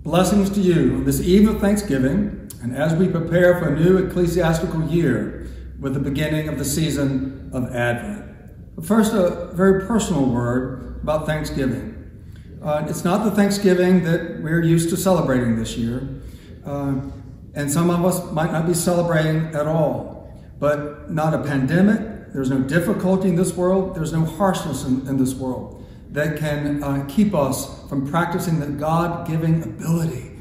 Blessings to you on this eve of Thanksgiving, and as we prepare for a new ecclesiastical year with the beginning of the season of Advent. But first, a very personal word about Thanksgiving. It's not the Thanksgiving that we're used to celebrating this year, and some of us might not be celebrating at all. But not a pandemic, there's no difficulty in this world, there's no harshness in this world that can keep us from practicing the God-giving ability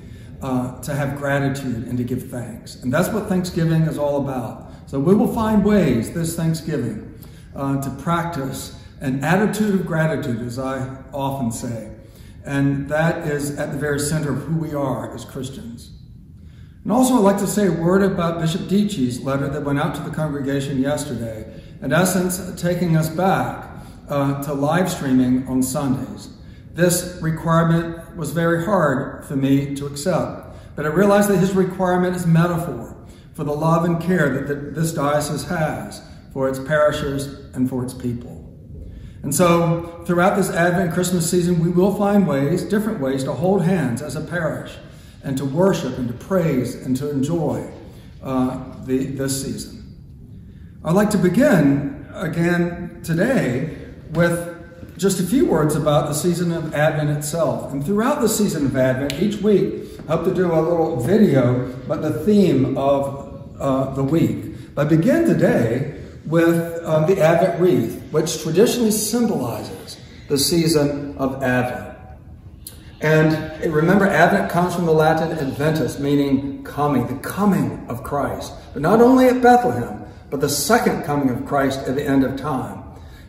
to have gratitude and to give thanks. And that's what Thanksgiving is all about. So we will find ways this Thanksgiving to practice an attitude of gratitude, as I often say. And that is at the very center of who we are as Christians. And also I'd like to say a word about Bishop Dietschy's letter that went out to the congregation yesterday, in essence taking us back to live streaming on Sundays. This requirement was very hard for me to accept, but I realized that his requirement is metaphor for the love and care that this diocese has for its parishers and for its people. And so throughout this Advent and Christmas season, we will find ways, different ways, to hold hands as a parish and to worship and to praise and to enjoy this season. I'd like to begin again today with just a few words about the season of Advent itself. And throughout the season of Advent, each week, I hope to do a little video about the theme of the week. I begin today with the Advent wreath, which traditionally symbolizes the season of Advent. And remember, Advent comes from the Latin adventus, meaning coming, the coming of Christ. But not only at Bethlehem, but the second coming of Christ at the end of time.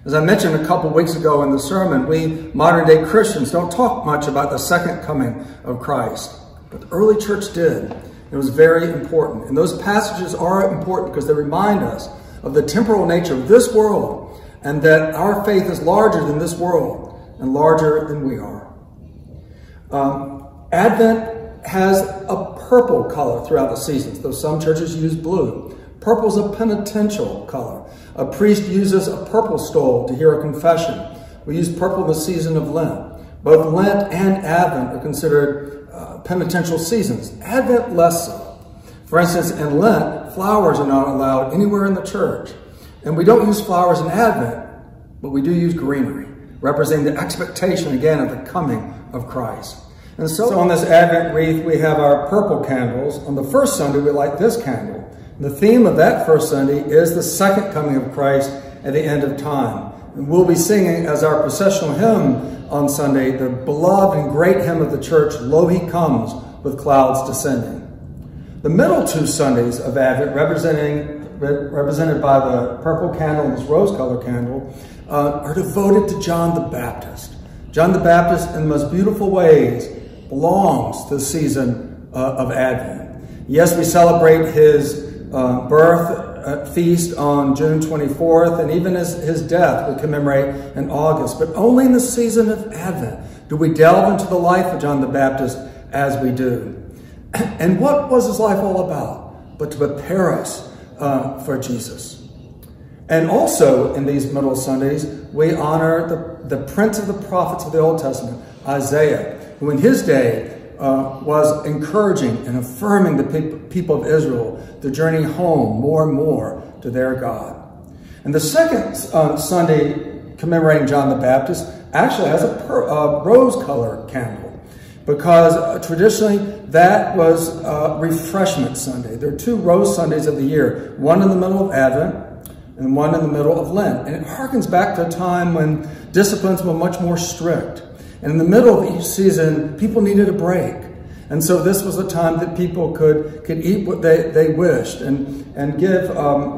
As I mentioned a couple weeks ago in the sermon, we modern-day Christians don't talk much about the second coming of Christ. But the early church did. It was very important. And those passages are important because they remind us of the temporal nature of this world and that our faith is larger than this world and larger than we are. Advent has a purple color throughout the seasons, though some churches use blue. Purple is a penitential color. A priest uses a purple stole to hear a confession. We use purple in the season of Lent. Both Lent and Advent are considered penitential seasons. Advent less so. For instance, in Lent, flowers are not allowed anywhere in the church. And we don't use flowers in Advent, but we do use greenery, representing the expectation, again, of the coming of Christ. And so on this Advent wreath, we have our purple candles. On the first Sunday, we light this candle. The theme of that first Sunday is the second coming of Christ at the end of time. And we'll be singing as our processional hymn on Sunday, the beloved and great hymn of the church, Lo He Comes with Clouds Descending. The middle two Sundays of Advent, represented by the purple candle and this rose-colored candle, are devoted to John the Baptist. John the Baptist, in the most beautiful ways, belongs to the season of Advent. Yes, we celebrate his birth feast on June 24th, and even his death we commemorate in August. But only in the season of Advent do we delve into the life of John the Baptist as we do. And what was his life all about? But to prepare us for Jesus. And also in these middle Sundays, we honor the prince of the prophets of the Old Testament, Isaiah, who in his day was encouraging and affirming the people of Israel to journey home more and more to their God. And the second Sunday commemorating John the Baptist actually has a rose-colored candle, because traditionally that was Refreshment Sunday. There are two Rose Sundays of the year, one in the middle of Advent and one in the middle of Lent. And it harkens back to a time when disciplines were much more strict. And in the middle of each season, people needed a break. And so this was a time that people could eat what they wished and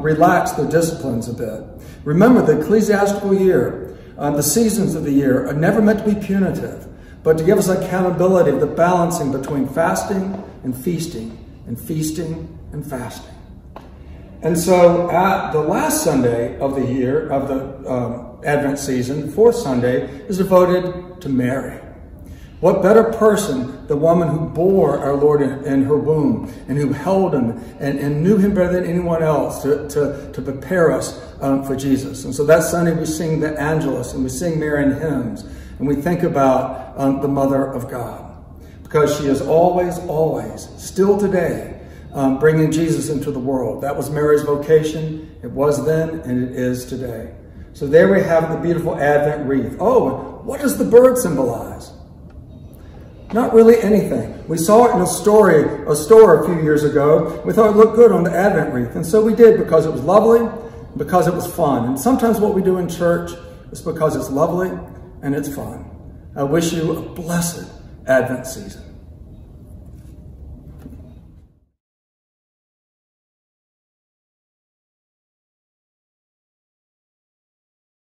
relax their disciplines a bit. Remember, the ecclesiastical year, the seasons of the year are never meant to be punitive, but to give us accountability of the balancing between fasting and feasting and fasting. And so at the last Sunday of the year, of the Advent season, the fourth Sunday, is devoted to Mary. What better person, the woman who bore our Lord in her womb and who held him and knew him better than anyone else to prepare us for Jesus. And so that Sunday we sing the Angelus and we sing Marian hymns and we think about the Mother of God. because she is always, always, still today, bringing Jesus into the world. That was Mary's vocation. It was then, and it is today. So there we have the beautiful Advent wreath. Oh, what does the bird symbolize? Not really anything. We saw it in a store a few years ago. We thought it looked good on the Advent wreath, and so we did, because it was lovely, because it was fun. And sometimes what we do in church is because it's lovely and it's fun. I wish you a blessed Advent season.